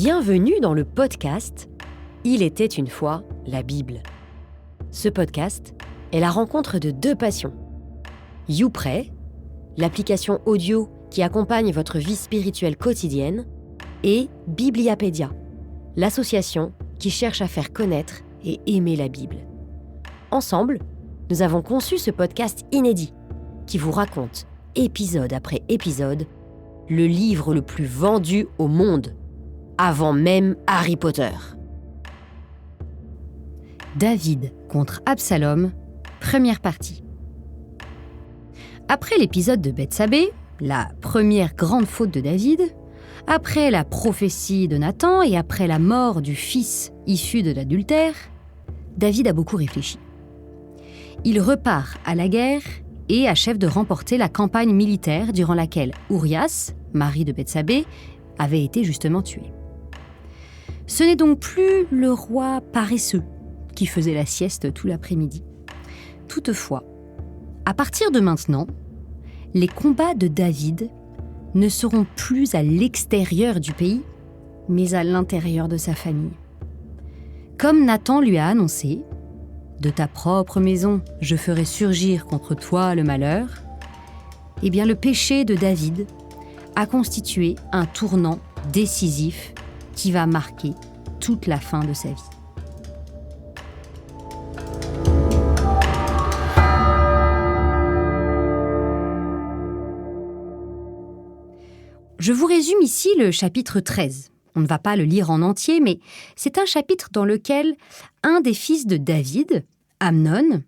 Bienvenue dans le podcast « Il était une fois la Bible ». Ce podcast est la rencontre de deux passions. YouPray, l'application audio qui accompagne votre vie spirituelle quotidienne, et Bibliapédia, l'association qui cherche à faire connaître et aimer la Bible. Ensemble, nous avons conçu ce podcast inédit qui vous raconte, épisode après épisode, le livre le plus vendu au monde, avant même Harry Potter. David contre Absalom, première partie. Après l'épisode de Bethsabée, la première grande faute de David, après la prophétie de Nathan et après la mort du fils issu de l'adultère, David a beaucoup réfléchi. Il repart à la guerre et achève de remporter la campagne militaire durant laquelle Urias, mari de Bethsabée, avait été justement tué. Ce n'est donc plus le roi paresseux qui faisait la sieste tout l'après-midi. Toutefois, à partir de maintenant, les combats de David ne seront plus à l'extérieur du pays, mais à l'intérieur de sa famille. Comme Nathan lui a annoncé, « De ta propre maison, je ferai surgir contre toi le malheur », eh bien le péché de David a constitué un tournant décisif qui va marquer toute la fin de sa vie. Je vous résume ici le chapitre 13. On ne va pas le lire en entier, mais c'est un chapitre dans lequel un des fils de David, Amnon,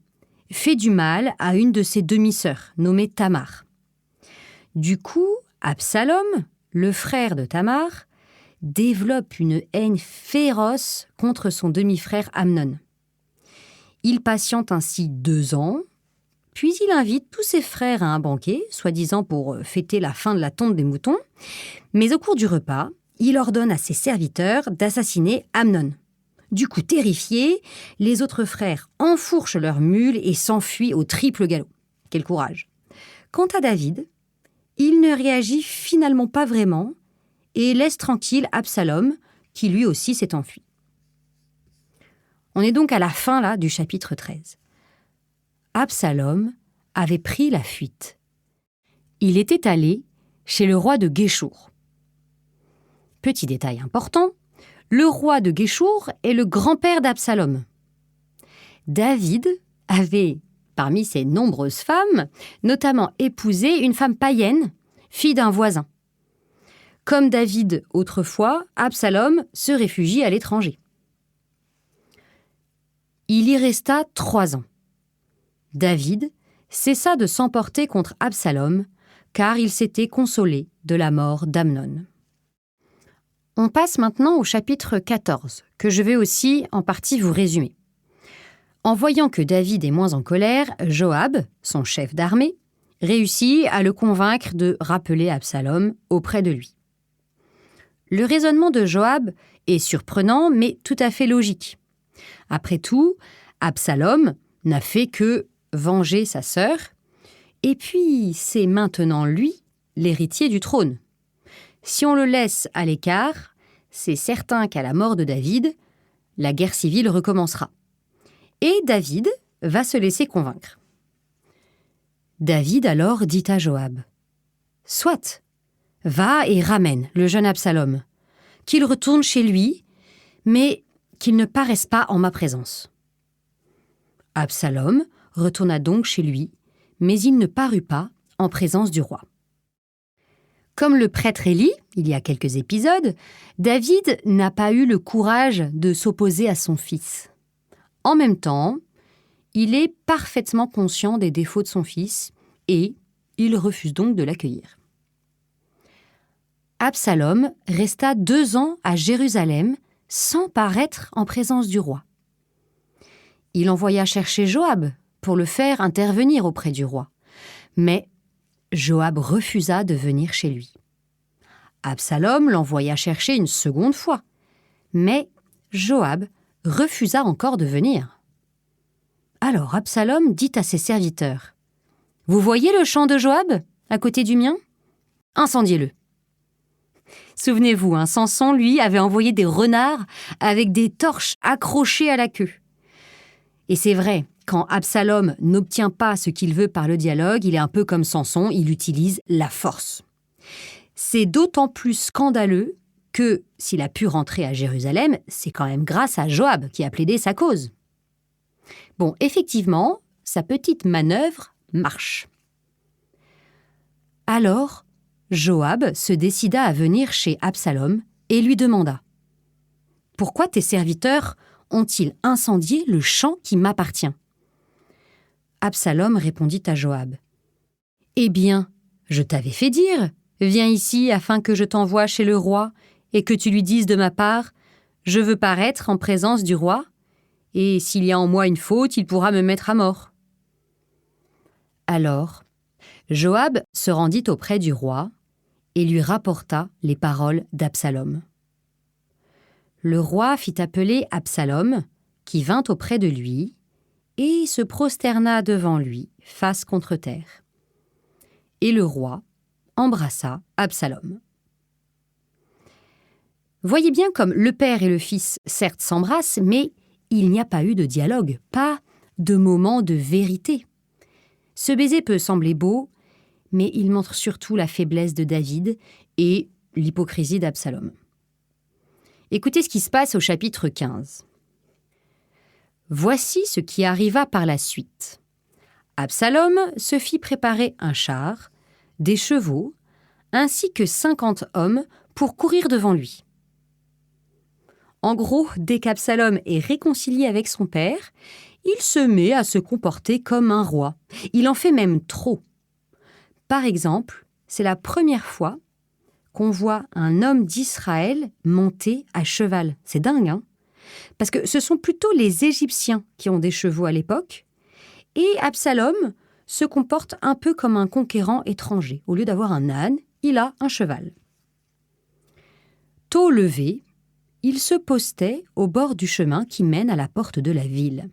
fait du mal à une de ses demi-sœurs, nommée Tamar. Du coup, Absalom, le frère de Tamar, développe une haine féroce contre son demi-frère Amnon. Il patiente ainsi 2 ans, puis il invite tous ses frères à un banquet, soi-disant pour fêter la fin de la tonte des moutons, mais au cours du repas, il ordonne à ses serviteurs d'assassiner Amnon. Du coup, terrifiés, les autres frères enfourchent leurs mules et s'enfuient au triple galop. Quel courage! Quant à David, il ne réagit finalement pas vraiment et laisse tranquille Absalom, qui lui aussi s'est enfui. On est donc à la fin là, du chapitre 13. Absalom avait pris la fuite. Il était allé chez le roi de Guéchour. Petit détail important, le roi de Guéchour est le grand-père d'Absalom. David avait, parmi ses nombreuses femmes, notamment épousé une femme païenne, fille d'un voisin. Comme David autrefois, Absalom se réfugie à l'étranger. Il y resta 3 ans. David cessa de s'emporter contre Absalom, car il s'était consolé de la mort d'Amnon. On passe maintenant au chapitre 14, que je vais aussi en partie vous résumer. En voyant que David est moins en colère, Joab, son chef d'armée, réussit à le convaincre de rappeler Absalom auprès de lui. Le raisonnement de Joab est surprenant, mais tout à fait logique. Après tout, Absalom n'a fait que venger sa sœur, et puis c'est maintenant lui, l'héritier du trône. Si on le laisse à l'écart, c'est certain qu'à la mort de David, la guerre civile recommencera. Et David va se laisser convaincre. David alors dit à Joab, « Soit, va et ramène le jeune Absalom, qu'il retourne chez lui, mais qu'il ne paraisse pas en ma présence. » Absalom retourna donc chez lui, mais il ne parut pas en présence du roi. Comme le prêtre Élie, il y a quelques épisodes, David n'a pas eu le courage de s'opposer à son fils. En même temps, il est parfaitement conscient des défauts de son fils et il refuse donc de l'accueillir. Absalom resta 2 ans à Jérusalem sans paraître en présence du roi. Il envoya chercher Joab pour le faire intervenir auprès du roi, mais Joab refusa de venir chez lui. Absalom l'envoya chercher une seconde fois, mais Joab refusa encore de venir. Alors Absalom dit à ses serviteurs, « Vous voyez le champ de Joab, à côté du mien ? Incendiez-le. » Souvenez-vous, Samson, lui, avait envoyé des renards avec des torches accrochées à la queue. Et c'est vrai, quand Absalom n'obtient pas ce qu'il veut par le dialogue, il est un peu comme Samson, il utilise la force. C'est d'autant plus scandaleux que, s'il a pu rentrer à Jérusalem, c'est quand même grâce à Joab qui a plaidé sa cause. Bon, effectivement, sa petite manœuvre marche. Alors, Joab se décida à venir chez Absalom et lui demanda « Pourquoi tes serviteurs ont-ils incendié le champ qui m'appartient ?» Absalom répondit à Joab « Eh bien, je t'avais fait dire, viens ici afin que je t'envoie chez le roi et que tu lui dises de ma part, je veux paraître en présence du roi, et s'il y a en moi une faute, il pourra me mettre à mort. » Alors, Joab se rendit auprès du roi et lui rapporta les paroles d'Absalom. Le roi fit appeler Absalom, qui vint auprès de lui, et se prosterna devant lui, face contre terre. Et le roi embrassa Absalom. Voyez bien comme le père et le fils certes s'embrassent, mais il n'y a pas eu de dialogue, pas de moment de vérité. Ce baiser peut sembler beau, mais il montre surtout la faiblesse de David et l'hypocrisie d'Absalom. Écoutez ce qui se passe au chapitre 15. Voici ce qui arriva par la suite. Absalom se fit préparer un char, des chevaux, ainsi que 50 hommes pour courir devant lui. En gros, dès qu'Absalom est réconcilié avec son père, il se met à se comporter comme un roi. Il en fait même trop. Par exemple, c'est la première fois qu'on voit un homme d'Israël monter à cheval. C'est dingue, hein ? Parce que ce sont plutôt les Égyptiens qui ont des chevaux à l'époque, et Absalom se comporte un peu comme un conquérant étranger. Au lieu d'avoir un âne, il a un cheval. Tôt levé, il se postait au bord du chemin qui mène à la porte de la ville.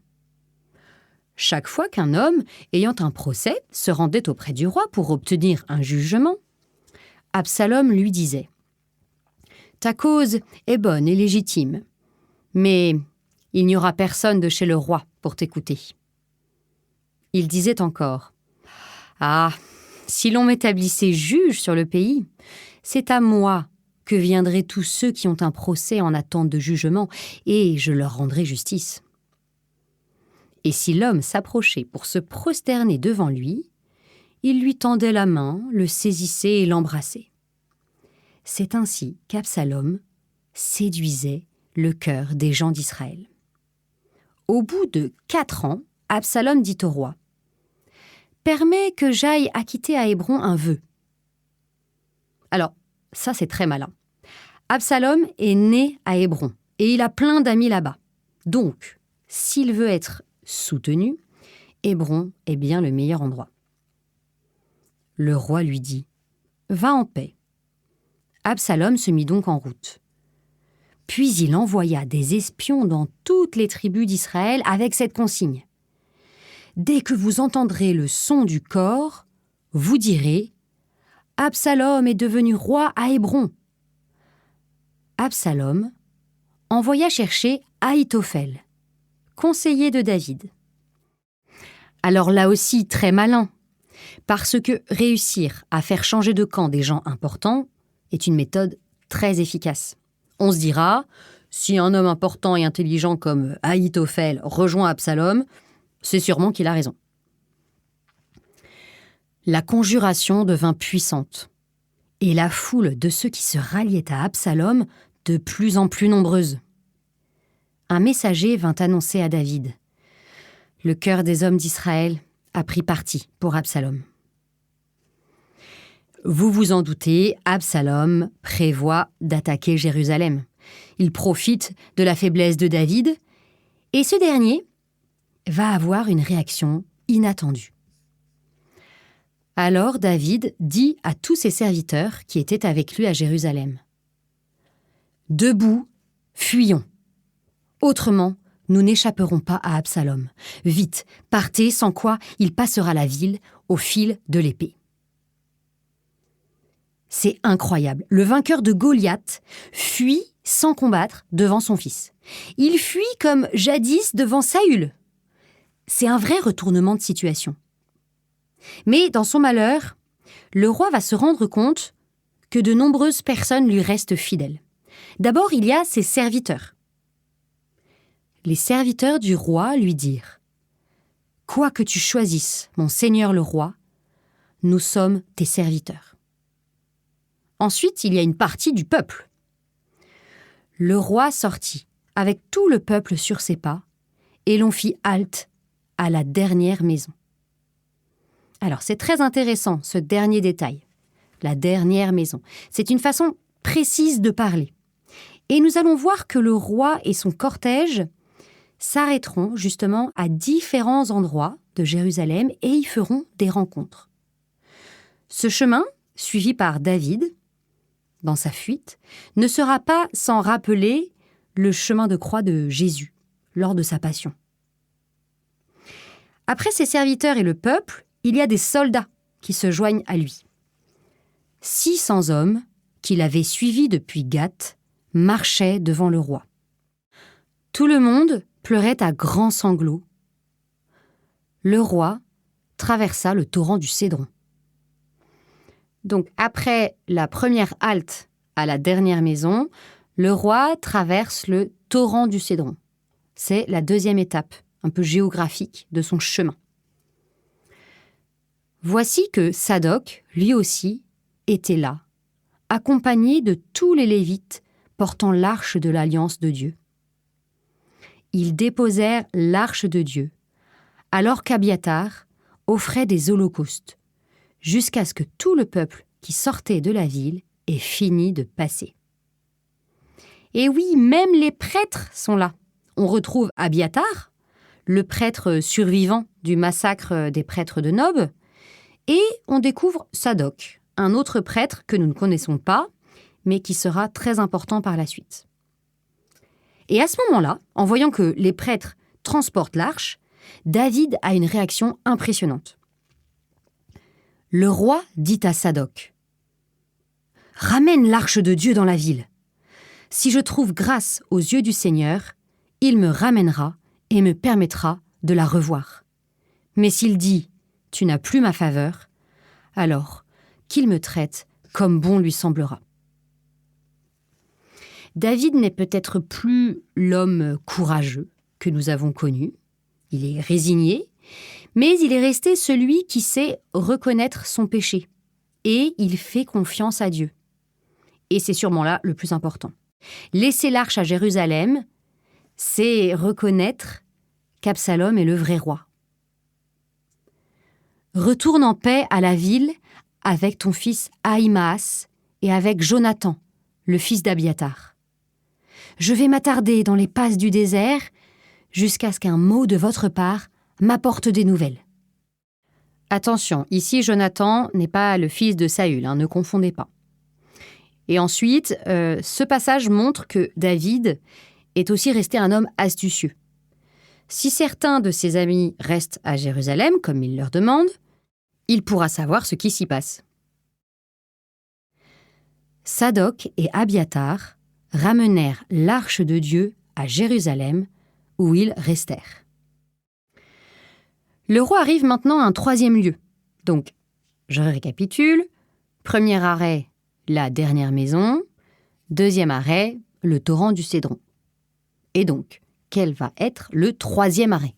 Chaque fois qu'un homme, ayant un procès, se rendait auprès du roi pour obtenir un jugement, Absalom lui disait « Ta cause est bonne et légitime, mais il n'y aura personne de chez le roi pour t'écouter. » Il disait encore « Ah, si l'on m'établissait juge sur le pays, c'est à moi que viendraient tous ceux qui ont un procès en attente de jugement, et je leur rendrai justice. » Et si l'homme s'approchait pour se prosterner devant lui, il lui tendait la main, le saisissait et l'embrassait. C'est ainsi qu'Absalom séduisait le cœur des gens d'Israël. Au bout de 4 ans, Absalom dit au roi « Permets que j'aille acquitter à Hébron un vœu. » Alors, ça c'est très malin. Absalom est né à Hébron et il a plein d'amis là-bas. Donc, s'il veut être soutenu, Hébron est bien le meilleur endroit. Le roi lui dit « Va en paix. » Absalom se mit donc en route. Puis il envoya des espions dans toutes les tribus d'Israël avec cette consigne. « Dès que vous entendrez le son du cor, vous direz « Absalom est devenu roi à Hébron. » Absalom envoya chercher Ahitophel, conseiller de David. Alors là aussi, très malin, parce que réussir à faire changer de camp des gens importants est une méthode très efficace. On se dira, si un homme important et intelligent comme Ahitophel rejoint Absalom, c'est sûrement qu'il a raison. La conjuration devint puissante, et la foule de ceux qui se ralliaient à Absalom de plus en plus nombreuse. Un messager vint annoncer à David. Le cœur des hommes d'Israël a pris parti pour Absalom. Vous vous en doutez, Absalom prévoit d'attaquer Jérusalem. Il profite de la faiblesse de David, et ce dernier va avoir une réaction inattendue. Alors David dit à tous ses serviteurs qui étaient avec lui à Jérusalem « Debout, fuyons. Autrement, nous n'échapperons pas à Absalom. Vite, partez, sans quoi il passera la ville au fil de l'épée. » C'est incroyable. Le vainqueur de Goliath fuit sans combattre devant son fils. Il fuit comme jadis devant Saül. C'est un vrai retournement de situation. Mais dans son malheur, le roi va se rendre compte que de nombreuses personnes lui restent fidèles. D'abord, il y a ses serviteurs. Les serviteurs du roi lui dirent « Quoi que tu choisisses, mon seigneur le roi, nous sommes tes serviteurs. » Ensuite, il y a une partie du peuple. Le roi sortit avec tout le peuple sur ses pas et l'on fit halte à la dernière maison. Alors, c'est très intéressant, ce dernier détail. La dernière maison. C'est une façon précise de parler. Et nous allons voir que le roi et son cortège s'arrêteront justement à différents endroits de Jérusalem et y feront des rencontres. Ce chemin, suivi par David, dans sa fuite, ne sera pas sans rappeler le chemin de croix de Jésus lors de sa passion. Après ses serviteurs et le peuple, il y a des soldats qui se joignent à lui. 600 hommes qui l'avaient suivi depuis Gath marchaient devant le roi. Tout le monde pleurait à grands sanglots. Le roi traversa le torrent du Cédron. Donc, après la première halte à la dernière maison, le roi traverse le torrent du Cédron. C'est la deuxième étape, un peu géographique, de son chemin. Voici que Sadoc, lui aussi, était là, accompagné de tous les Lévites portant l'arche de l'alliance de Dieu. Ils déposèrent l'arche de Dieu, alors qu'Abiathar offrait des holocaustes, jusqu'à ce que tout le peuple qui sortait de la ville ait fini de passer. Et oui, même les prêtres sont là. On retrouve Abiathar, le prêtre survivant du massacre des prêtres de Nob, et on découvre Sadoc, un autre prêtre que nous ne connaissons pas, mais qui sera très important par la suite. Et à ce moment-là, en voyant que les prêtres transportent l'arche, David a une réaction impressionnante. Le roi dit à Sadoc « Ramène l'arche de Dieu dans la ville. Si je trouve grâce aux yeux du Seigneur, il me ramènera et me permettra de la revoir. Mais s'il dit « Tu n'as plus ma faveur », alors qu'il me traite comme bon lui semblera. » David n'est peut-être plus l'homme courageux que nous avons connu. Il est résigné, mais il est resté celui qui sait reconnaître son péché. Et il fait confiance à Dieu. Et c'est sûrement là le plus important. Laisser l'arche à Jérusalem, c'est reconnaître qu'Absalom est le vrai roi. Retourne en paix à la ville avec ton fils Ahimaas et avec Jonathan, le fils d'Abiathar. Je vais m'attarder dans les passes du désert jusqu'à ce qu'un mot de votre part m'apporte des nouvelles. Attention, ici Jonathan n'est pas le fils de Saül, ne confondez pas. Et ensuite, ce passage montre que David est aussi resté un homme astucieux. Si certains de ses amis restent à Jérusalem, comme il leur demande, il pourra savoir ce qui s'y passe. Sadoc et Abiathar ramenèrent l'arche de Dieu à Jérusalem, où ils restèrent. Le roi arrive maintenant à un troisième lieu. Donc, je récapitule. Premier arrêt, la dernière maison. Deuxième arrêt, le torrent du Cédron. Et donc, quel va être le troisième arrêt ?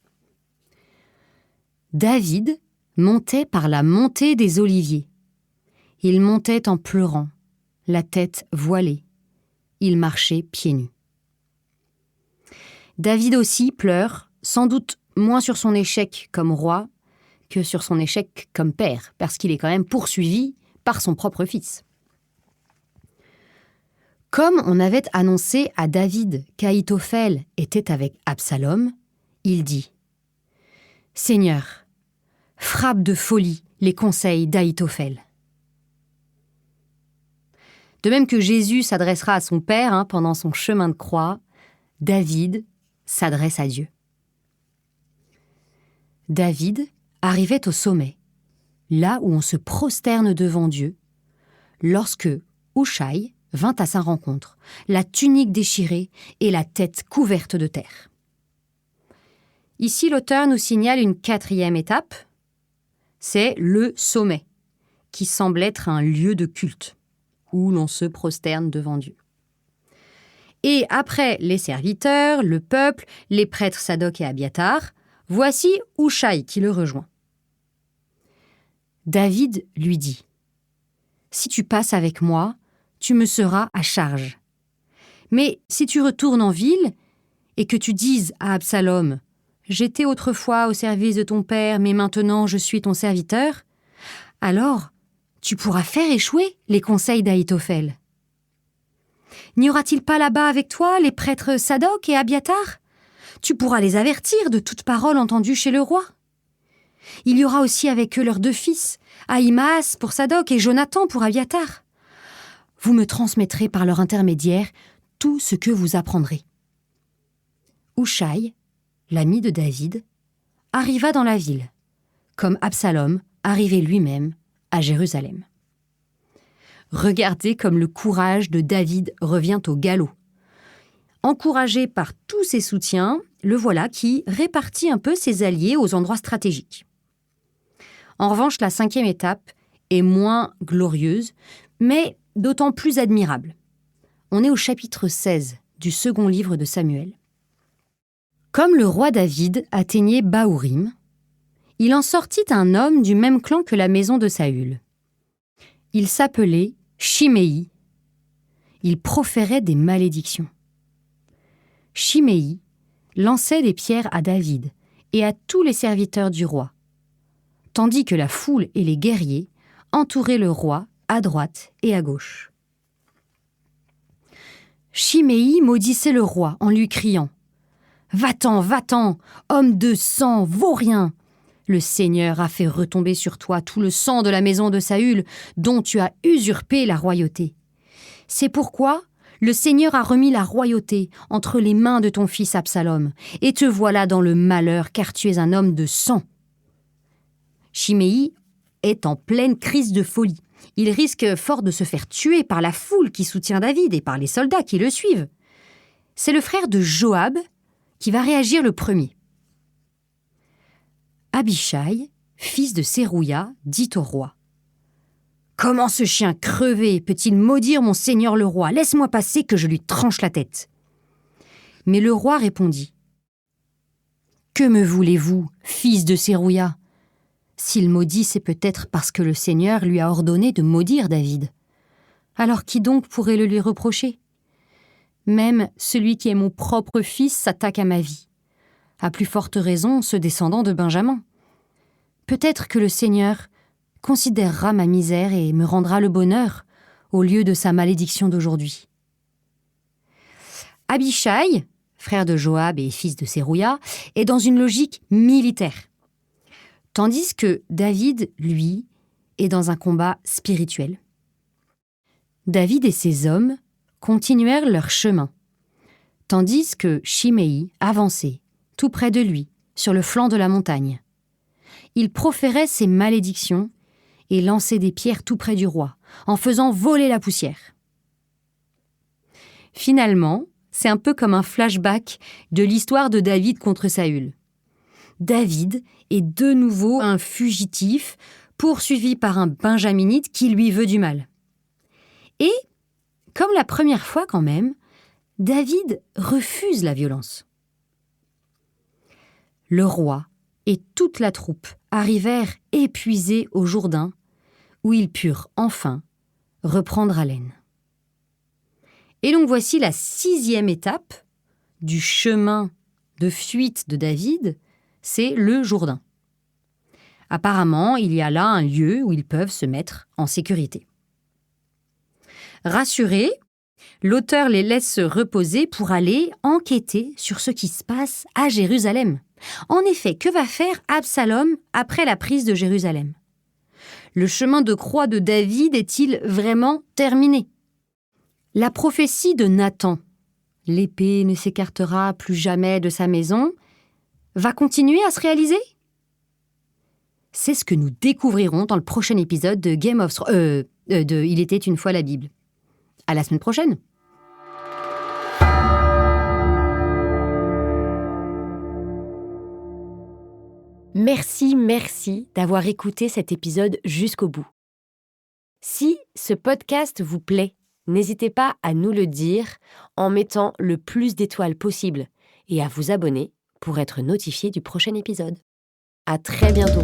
David montait par la montée des Oliviers. Il montait en pleurant, la tête voilée. Il marchait pieds nus. David aussi pleure, sans doute moins sur son échec comme roi que sur son échec comme père, parce qu'il est quand même poursuivi par son propre fils. Comme on avait annoncé à David qu'Ahitophel était avec Absalom, il dit « Seigneur, frappe de folie les conseils d'Ahitophel. » De même que Jésus s'adressera à son Père pendant son chemin de croix, David s'adresse à Dieu. David arrivait au sommet, là où on se prosterne devant Dieu, lorsque Hushaï vint à sa rencontre, la tunique déchirée et la tête couverte de terre. Ici, l'auteur nous signale une 4e étape, c'est le sommet, qui semble être un lieu de culte, où l'on se prosterne devant Dieu. Et après les serviteurs, le peuple, les prêtres Sadoc et Abiatar, voici Hushaï qui le rejoint. David lui dit « Si tu passes avec moi, tu me seras à charge. Mais si tu retournes en ville et que tu dises à Absalom « J'étais autrefois au service de ton père, mais maintenant je suis ton serviteur », alors tu pourras faire échouer les conseils d'Ahitophel. N'y aura-t-il pas là-bas avec toi les prêtres Sadoc et Abiatar ? Tu pourras les avertir de toute parole entendue chez le roi. Il y aura aussi avec eux leurs 2 fils, Ahimaas pour Sadoc et Jonathan pour Abiatar. Vous me transmettrez par leur intermédiaire tout ce que vous apprendrez. » Hushaï, l'ami de David, arriva dans la ville, comme Absalom arrivait lui-même à Jérusalem. Regardez comme le courage de David revient au galop. Encouragé par tous ses soutiens, le voilà qui répartit un peu ses alliés aux endroits stratégiques. En revanche, la 5e étape est moins glorieuse, mais d'autant plus admirable. On est au chapitre 16 du 2e livre de Samuel. Comme le roi David atteignait Bahurim, il en sortit un homme du même clan que la maison de Saül. Il s'appelait Chiméi. Il proférait des malédictions. Chiméi lançait des pierres à David et à tous les serviteurs du roi, tandis que la foule et les guerriers entouraient le roi à droite et à gauche. Chiméi maudissait le roi en lui criant « Va-t'en, va-t'en, homme de sang, vaurien ! Le Seigneur a fait retomber sur toi tout le sang de la maison de Saül, dont tu as usurpé la royauté. C'est pourquoi le Seigneur a remis la royauté entre les mains de ton fils Absalom, et te voilà dans le malheur, car tu es un homme de sang. » Chiméi est en pleine crise de folie. Il risque fort de se faire tuer par la foule qui soutient David et par les soldats qui le suivent. C'est le frère de Joab qui va réagir le premier. Abishai, fils de Sérouya, dit au roi « Comment ce chien crevé peut-il maudire mon seigneur le roi ? Laisse-moi passer que je lui tranche la tête. » Mais le roi répondit « Que me voulez-vous, fils de Sérouya ? S'il maudit, c'est peut-être parce que le Seigneur lui a ordonné de maudire David. Alors qui donc pourrait le lui reprocher ? Même celui qui est mon propre fils s'attaque à ma vie. À plus forte raison, ce descendant de Benjamin. Peut-être que le Seigneur considérera ma misère et me rendra le bonheur au lieu de sa malédiction d'aujourd'hui. » Abishai, frère de Joab et fils de Sérouya, est dans une logique militaire, tandis que David, lui, est dans un combat spirituel. David et ses hommes continuèrent leur chemin, tandis que Chiméi avançait, tout près de lui, sur le flanc de la montagne. Il proférait ses malédictions et lançait des pierres tout près du roi, en faisant voler la poussière. Finalement, c'est un peu comme un flashback de l'histoire de David contre Saül. David est de nouveau un fugitif, poursuivi par un benjaminite qui lui veut du mal. Et, comme la première fois quand même, David refuse la violence. Le roi et toute la troupe arrivèrent épuisés au Jourdain, où ils purent enfin reprendre haleine. Et donc voici la 6e étape du chemin de fuite de David, c'est le Jourdain. Apparemment, il y a là un lieu où ils peuvent se mettre en sécurité. Rassurés, l'auteur les laisse se reposer pour aller enquêter sur ce qui se passe à Jérusalem. En effet, que va faire Absalom après la prise de Jérusalem ? Le chemin de croix de David est-il vraiment terminé ? La prophétie de Nathan, « L'épée ne s'écartera plus jamais de sa maison », va continuer à se réaliser ? C'est ce que nous découvrirons dans le prochain épisode de de Il était une fois la Bible. À la semaine prochaine. Merci d'avoir écouté cet épisode jusqu'au bout. Si ce podcast vous plaît, n'hésitez pas à nous le dire en mettant le plus d'étoiles possible et à vous abonner pour être notifié du prochain épisode. À très bientôt.